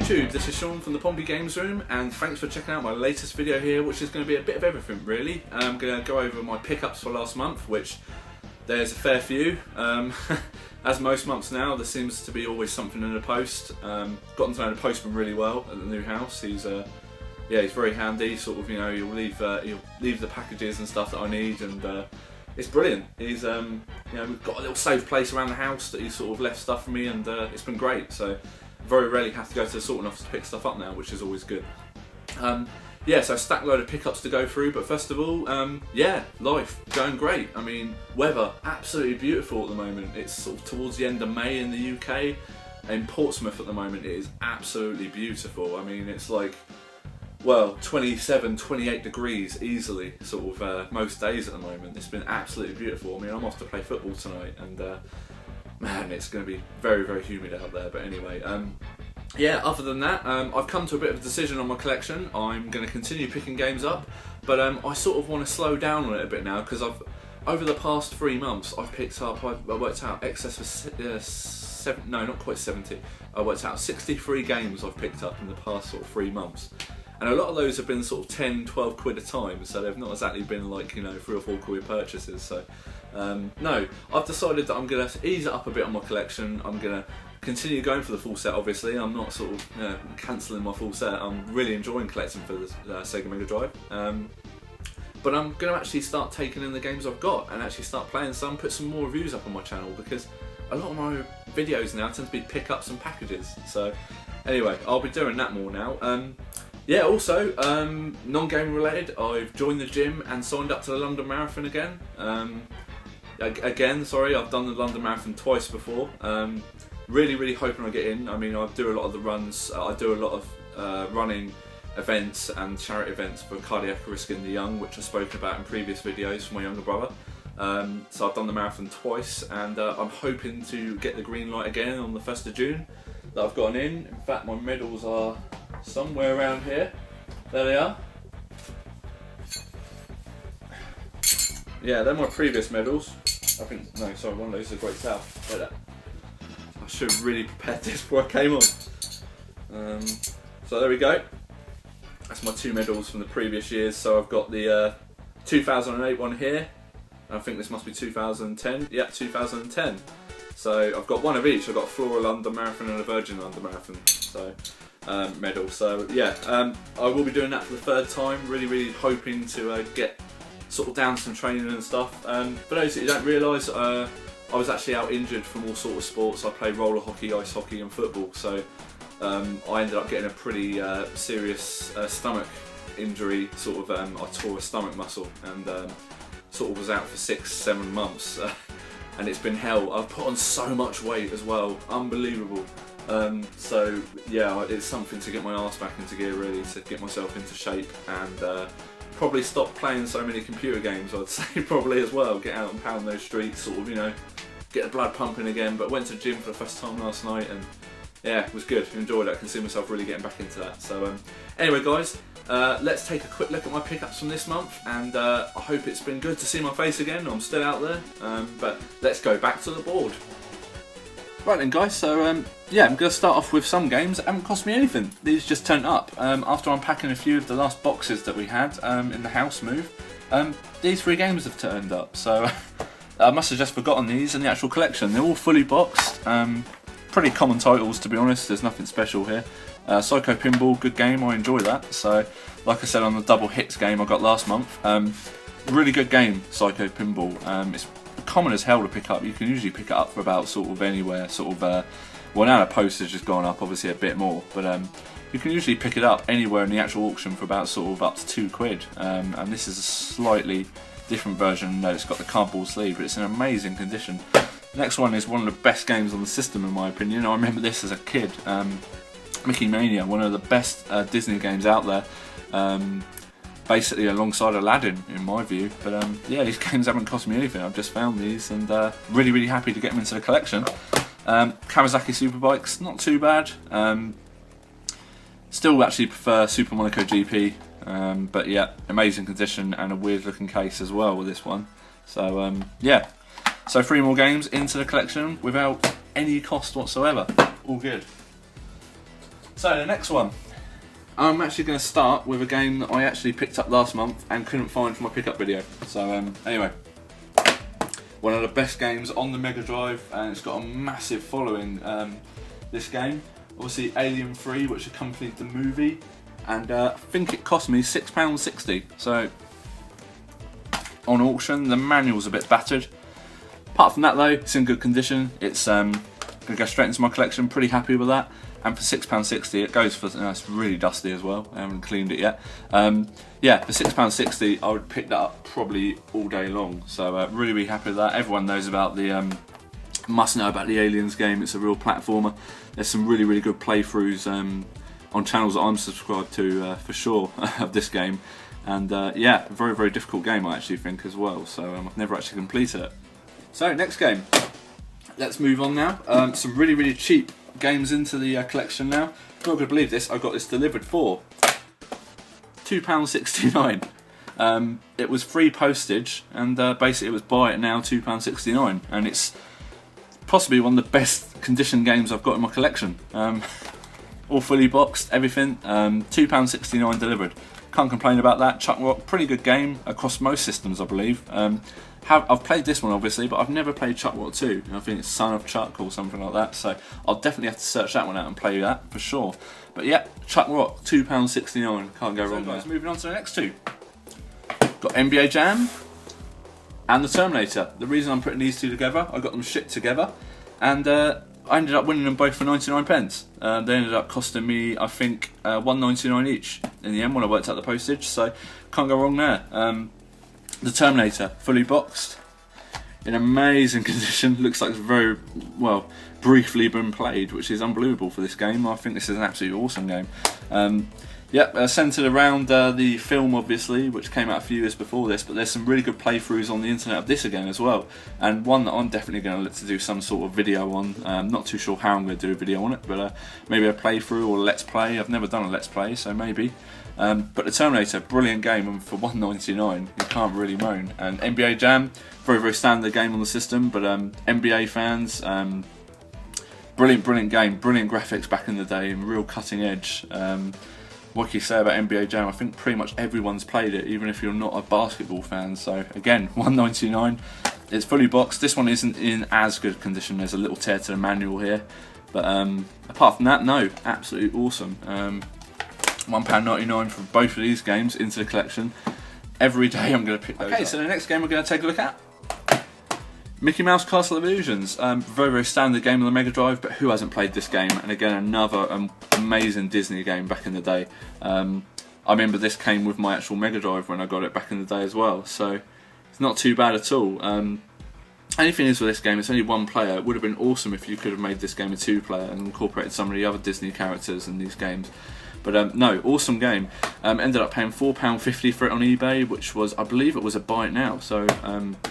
YouTube, this is Sean from the Pompey Games Room, and thanks for checking out my latest video here, which is going to be a bit of everything really. I'm going to go over my pickups for last month, which there's a fair few. As most months now, there seems to be always something in the post. Gotten to know the postman really well at the new house. He's he's very handy. Sort of, you know, he'll leave the packages and stuff that I need, and it's brilliant. He's you know, we've got a little safe place around the house that he's sort of left stuff for me, and it's been great. So very rarely have to go to the sorting office to pick stuff up now, which is always good. Yeah, so stack load of pickups to go through, but first of all, yeah, life going great. I mean, weather absolutely beautiful at the moment. It's sort of towards the end of May in the UK. In Portsmouth at the moment, it is absolutely beautiful. I mean, it's like, well, 27, 28 degrees easily, sort of most days at the moment. It's been absolutely beautiful. I mean, I'm off to play football tonight, and man, it's going to be very, very humid out there. But anyway, yeah, other than that, I've come to a bit of a decision on my collection. I'm going to continue picking games up, but I sort of want to slow down on it a bit now, because over the past 3 months, I've picked up, I worked out excess of not quite 70. I worked out 63 games I've picked up in the past sort of 3 months. And a lot of those have been sort of 10, 12 quid a time, so they've not exactly been like, you know, 3 or 4 quid purchases. So, no, I've decided that I'm going to ease it up a bit on my collection. I'm going to continue going for the full set, obviously. I'm not sort of cancelling my full set. I'm really enjoying collecting for the Sega Megadrive. But I'm going to actually start taking in the games I've got and actually start playing some, put some more reviews up on my channel, because a lot of my videos now tend to be pickups and packages. So, anyway, I'll be doing that more now. Yeah, also, non-gaming related, I've joined the gym and signed up to the London Marathon again. Sorry, I've done the London Marathon twice before. Really, really hoping I get in. I mean, I do a lot of the runs, I do a lot of running events and charity events for cardiac risk in the young, which I've spoken about in previous videos for my younger brother. So I've done the marathon twice, and I'm hoping to get the green light again on the 1st of June that I've gotten in. In fact, my medals are somewhere around here. There they are. Yeah, they're my previous medals. I think, no, sorry, one of those is a Great South. Like that. I should have really prepared this before I came on. So there we go. That's my 2 medals from the previous years. So I've got the 2008 one here. I think this must be 2010. Yeah, 2010. So I've got one of each. I've got a Flora London Marathon and a Virgin London Marathon. So medal. So yeah, I will be doing that for the 3rd time. Really, really hoping to get sort of down some training and stuff. For those that you don't realise, I was actually out injured from all sorts of sports. I played roller hockey, ice hockey and football. So I ended up getting a pretty serious stomach injury. Sort of, I tore a stomach muscle and sort of was out for 6-7 months. And it's been hell. I've put on so much weight as well, unbelievable. So yeah, it's something to get my arse back into gear really, to get myself into shape, and probably stop playing so many computer games, I'd say, probably as well. Get out and pound those streets, sort of, you know, get the blood pumping again. But went to the gym for the first time last night, and yeah, it was good. Enjoyed it. I can see myself really getting back into that. So anyway guys, let's take a quick look at my pickups from this month, and I hope it's been good to see my face again. I'm still out there, but let's go back to the board. Right then guys, so yeah, I'm going to start off with some games that haven't cost me anything. These just turned up. After unpacking a few of the last boxes that we had in the house move, these 3 games have turned up. So I must have just forgotten these in the actual collection. They're all fully boxed. Pretty common titles, to be honest. There's nothing special here. Psycho Pinball, good game, I enjoy that. So, like I said on the double hits game I got last month, really good game, Psycho Pinball. It's common as hell to pick up. You can usually pick it up for about sort of anywhere, sort of, well now the postage has gone up obviously a bit more, but you can usually pick it up anywhere in the actual auction for about sort of up to 2 quid. And this is a slightly different version. No, it's got the cardboard sleeve, but it's in amazing condition. Next one is one of the best games on the system in my opinion. I remember this as a kid. Mickey Mania, one of the best Disney games out there. Basically alongside Aladdin in my view, but yeah, these games haven't cost me anything. I've just found these and really, really happy to get them into the collection. Kawasaki Superbikes, not too bad. Still actually prefer Super Monaco GP, but yeah, amazing condition and a weird looking case as well with this one. So yeah, so 3 more games into the collection without any cost whatsoever. All good. So the next one, I'm actually going to start with a game that I actually picked up last month and couldn't find for my pickup video. So anyway, one of the best games on the Megadrive, and it's got a massive following. This game, obviously Alien 3, which accompanied the movie, and I think it cost me £6.60. So on auction, the manual's a bit battered. Apart from that though, it's in good condition. It's going to go straight into my collection, pretty happy with that. And for £6.60 it goes for, it's really dusty as well, I haven't cleaned it yet. Yeah, for £6.60 I would pick that up probably all day long. So really, really happy with that. Everyone knows about the, must know about the Aliens game. It's a real platformer. There's some really, really good playthroughs on channels that I'm subscribed to for sure of this game. And yeah, a very, very difficult game I actually think as well. So I've never actually completed it. So next game, let's move on now. Some really, really cheap games into the collection now. I'm not going to believe this, I got this delivered for £2.69. It was free postage, and basically it was buy it now £2.69, and it's possibly one of the best condition games I've got in my collection. All fully boxed, everything. £2.69 delivered. Can't complain about that. Chuck Rock, pretty good game across most systems, I believe. I've played this one obviously, but I've never played Chuck Rock 2. I think it's Son of Chuck or something like that, so I'll definitely have to search that one out and play that for sure. But yeah, Chuck Rock, £2.69, can't go wrong there. Guys, moving on to the next two. Got NBA Jam and the Terminator. The reason I'm putting these two together, I got them shipped together, and I ended up winning them both for 99p. They ended up costing me, I think, £1.99 each in the end when I worked out the postage, so can't go wrong there. The Terminator, fully boxed, in amazing condition. Looks like it's very, well, briefly been played, which is unbelievable for this game. I think this is an absolutely awesome game. Yep, centred around the film obviously, which came out a few years before this, but there's some really good playthroughs on the internet of this again as well, and one that I'm definitely going to look to do some sort of video on. Not too sure how I'm going to do a video on it, but maybe a playthrough or a let's play. I've never done a let's play, so maybe. But the Terminator, brilliant game, and for £1.99 you can't really moan. And NBA Jam, very, very standard game on the system, but NBA fans, brilliant game, brilliant graphics back in the day, and real cutting edge. What can you say about NBA Jam? I think pretty much everyone's played it, even if you're not a basketball fan. So again, £1.99. It's fully boxed. This one isn't in as good condition. There's a little tear to the manual here, but apart from that, no, absolutely awesome. £1.99 for both of these games into the collection. Every day I'm going to pick those up. So the next game we're going to take a look at, Mickey Mouse Castle of Illusions. Very, very standard game on the Megadrive, but who hasn't played this game? And again, another amazing Disney game back in the day. I remember this came with my actual Megadrive when I got it back in the day as well, so it's not too bad at all. Anything is with this game, it's only one player. It would have been awesome if you could have made this game a two-player and incorporated some of the other Disney characters in these games. But no, awesome game. Ended up paying £4.50 for it on eBay, which was, I believe it was a buy it now, so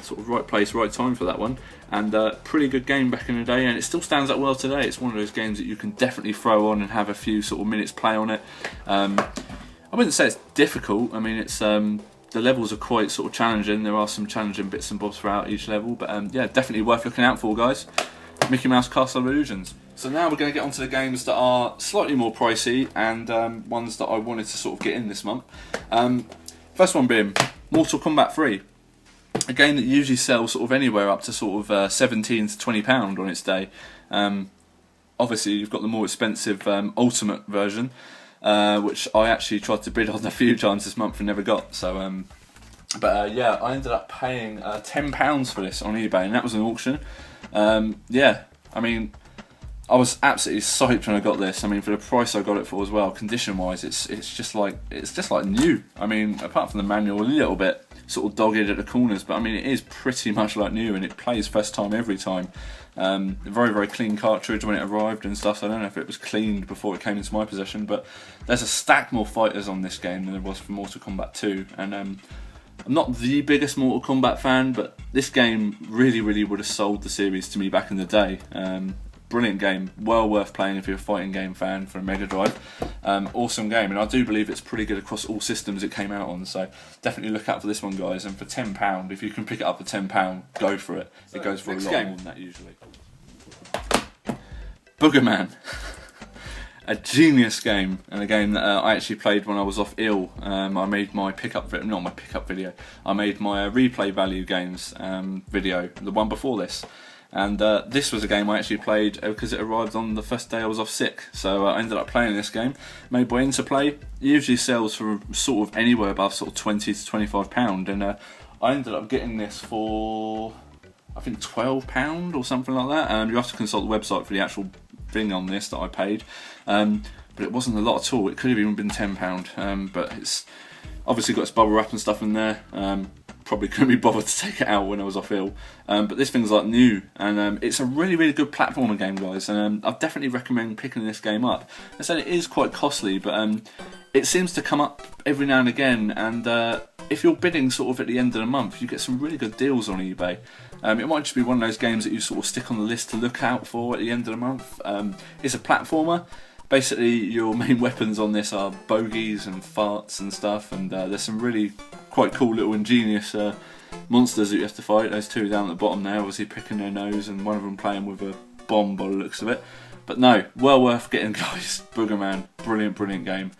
sort of right place, right time for that one. And pretty good game back in the day, and it still stands up well today. It's one of those games that you can definitely throw on and have a few sort of minutes play on it. I wouldn't say it's difficult. I mean, it's the levels are quite sort of challenging. There are some challenging bits and bobs throughout each level, but yeah, definitely worth looking out for, guys. Mickey Mouse Castle of Illusions. So now we're going to get on to the games that are slightly more pricey, and ones that I wanted to sort of get in this month. First one being Mortal Kombat 3. A game that usually sells sort of anywhere up to sort of £17 to £20 on its day. Obviously you've got the more expensive Ultimate version, which I actually tried to bid on a few times this month and never got. So, yeah, I ended up paying £10 for this on eBay, and that was an auction. Yeah, I mean, I was absolutely psyched when I got this. I mean, for the price I got it for as well, condition-wise, it's just like new. I mean, apart from the manual, a little bit sort of dogged at the corners, but I mean, it is pretty much like new, and it plays first time every time. Very, very clean cartridge when it arrived and stuff. So I don't know if it was cleaned before it came into my possession, but there's a stack more fighters on this game than there was for Mortal Kombat 2, and I'm not the biggest Mortal Kombat fan, but this game really, really would have sold the series to me back in the day. Brilliant game, well worth playing if you're a fighting game fan for a Mega Drive. Awesome game, and I do believe it's pretty good across all systems it came out on, so definitely look out for this one, guys. And for £10, if you can pick it up for £10, go for it. So it goes for a lot more than that usually. Boogerman. a genius game, and a game that I actually played when I was off ill. I made my not my pickup video, I made my replay value games video, the one before this. And this was a game I actually played because it arrived on the first day I was off sick. So I ended up playing this game, made by Interplay. It usually sells for sort of anywhere above sort of £20 to £25, and I ended up getting this for, I think, £12 or something like that. You have to consult the website for the actual thing on this that I paid, but it wasn't a lot at all. It could have even been £10, but it's obviously got its bubble wrap and stuff in there. Probably couldn't be bothered to take it out when I was off ill, but this thing's like new, and it's a really, really good platformer game, guys, and I'd definitely recommend picking this game up. I said it is quite costly, but it seems to come up every now and again, and if you're bidding sort of at the end of the month, you get some really good deals on eBay. It might just be one of those games that you sort of stick on the list to look out for at the end of the month. It's a platformer. Basically, your main weapons on this are bogeys and farts and stuff, and there's some really quite cool little ingenious monsters that you have to fight. Those two down at the bottom there, obviously picking their nose, and one of them playing with a bomb by the looks of it. But no, well worth getting, guys. Boogerman, brilliant, brilliant game,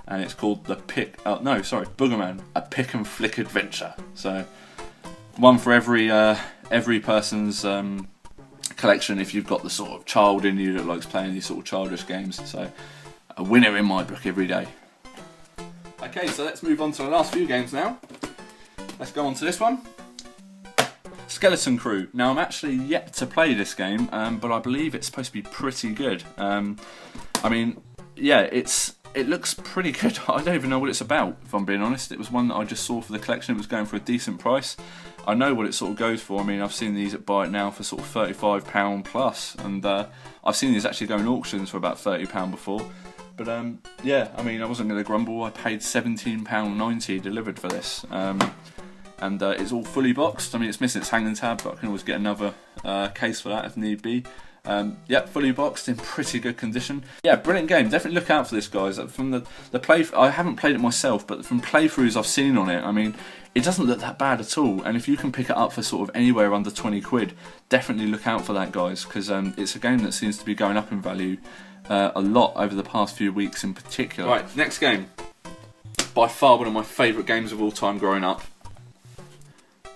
and it's called Boogerman, a pick and flick adventure. So one for every person's collection if you've got the sort of child in you that likes playing these sort of childish games. So a winner in my book every day. Okay, so let's move on to the last few games now. Let's go on to this one. Skeleton Crew. Now I'm actually yet to play this game, but I believe it's supposed to be pretty good. I mean, yeah, it looks pretty good. I don't even know what it's about, if I'm being honest. It was one that I just saw for the collection. It was going for a decent price. I know what it sort of goes for. I mean, I've seen these at Buy It Now for sort of £35 plus, and I've seen these actually go in auctions for about £30 before. But yeah, I mean, I wasn't going to grumble. I paid £17.90 delivered for this, and it's all fully boxed. I mean, it's missing its hanging tab, but I can always get another case for that if need be. Yep, fully boxed, in pretty good condition. Yeah, brilliant game. Definitely look out for this, guys. From the play, I haven't played it myself, but from playthroughs I've seen on it, I mean, it doesn't look that bad at all. And if you can pick it up for sort of anywhere under 20 quid, definitely look out for that, guys, because it's a game that seems to be going up in value a lot over the past few weeks in particular. Right, next game. By far one of my favourite games of all time growing up.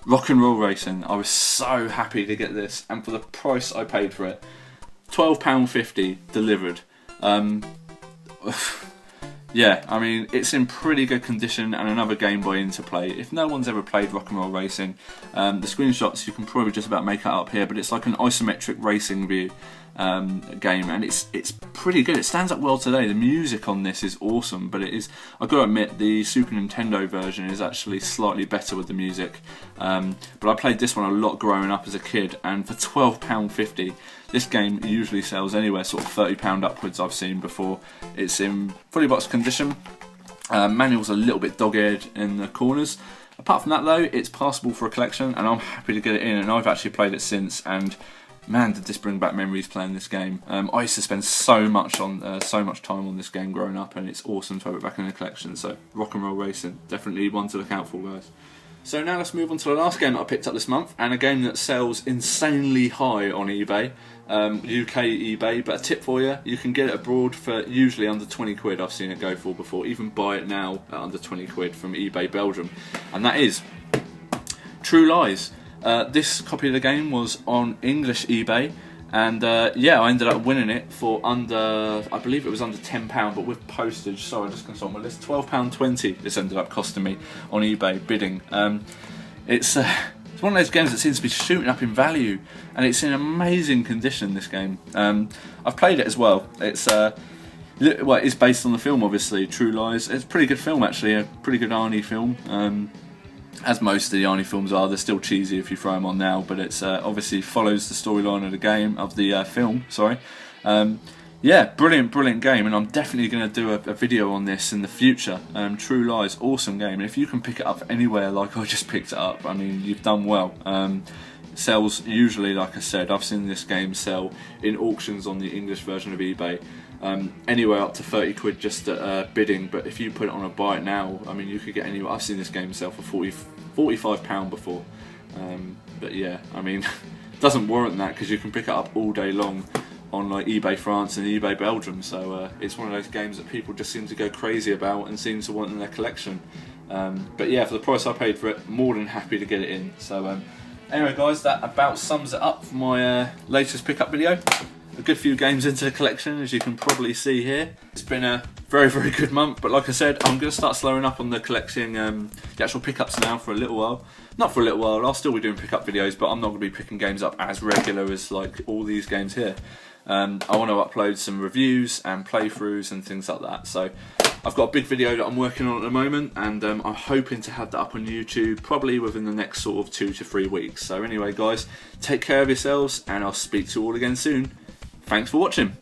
Rock and Roll Racing. I was so happy to get this, and for the price I paid for it, £12.50 delivered. Yeah, I mean, it's in pretty good condition, and another game by Interplay. If no one's ever played Rock and Roll Racing, the screenshots you can probably just about make it up here, but it's like an isometric racing view game, and it's pretty good. It stands up well today. The music on this is awesome, but it is, I've got to admit, the Super Nintendo version is actually slightly better with the music. But I played this one a lot growing up as a kid, and for £12.50, this game usually sells anywhere sort of £30 upwards, I've seen before. It's in fully boxed condition. Manual's a little bit dog-eared in the corners. Apart from that though, it's passable for a collection, and I'm happy to get it in, and I've actually played it since, and man, did this bring back memories playing this game. I used to spend so much time on this game growing up, and it's awesome to have it back in the collection. So Rock and Roll Racing, definitely one to look out for, guys. So now let's move on to the last game that I picked up this month, and a game that sells insanely high on eBay, UK eBay, but a tip for you, you can get it abroad for usually under 20 quid, I've seen it go for before, even Buy It Now at under 20 quid from eBay Belgium, and that is True Lies. This copy of the game was on English eBay, and yeah, I ended up winning it for under, I believe it was under £10, but with postage, sorry, I just consult my list, £12.20 this ended up costing me on eBay bidding. It's one of those games that seems to be shooting up in value, and it's in amazing condition, this game. I've played it as well. It's well, it's based on the film, obviously, True Lies. It's a pretty good film, actually, a pretty good Arnie film. As most of the Arnie films are, they're still cheesy if you throw them on now, but it's obviously follows the storyline of the game, of the film, sorry. Yeah, brilliant game, and I'm definitely going to do a video on this in the future. True Lies, awesome game, and if you can pick it up anywhere like I just picked it up, I mean, you've done well. It sells usually, like I said, I've seen this game sell in auctions on the English version of eBay, anywhere up to 30 quid just at bidding, but if you put it on a Buy It Now, I mean, you could get anywhere. I've seen this game sell for £45 before, but yeah, I mean, doesn't warrant that, because you can pick it up all day long on like eBay France and eBay Belgium, so it's one of those games that people just seem to go crazy about and seem to want in their collection. But yeah, for the price I paid for it, more than happy to get it in. So anyway guys, that about sums it up for my latest pickup video. A good few games into the collection, as you can probably see here. It's been a very, very good month, but like I said, I'm going to start slowing up on the collecting, the actual pickups now for a little while. Not for a little while, I'll still be doing pickup videos, but I'm not going to be picking games up as regular as like all these games here. I want to upload some reviews and playthroughs and things like that. So I've got a big video that I'm working on at the moment, and I'm hoping to have that up on YouTube probably within the next sort of 2 to 3 weeks. So anyway guys, take care of yourselves, and I'll speak to you all again soon. Thanks for watching.